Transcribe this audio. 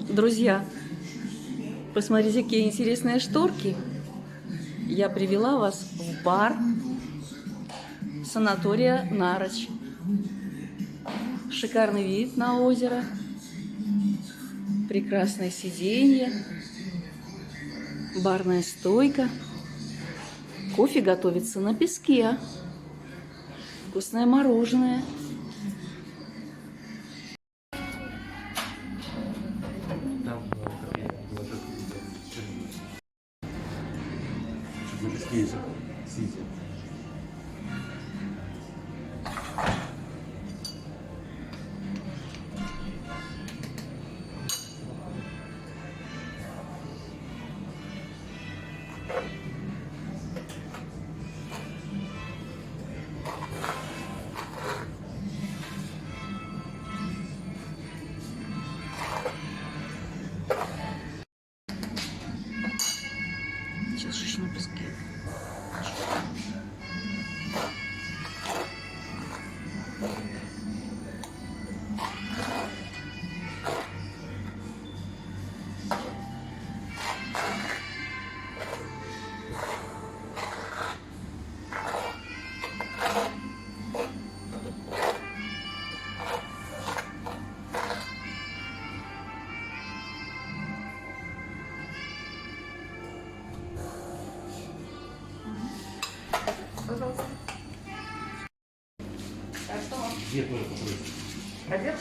Друзья, посмотрите, какие интересные шторки. Я привела вас в бар санатория Нарочь. Шикарный вид на озеро, прекрасное сиденье, барная стойка. Кофе готовится на песке. Вкусное мороженое. Сейчас еще на песке. Пожалуйста. Где тоже попробуйте. Обед?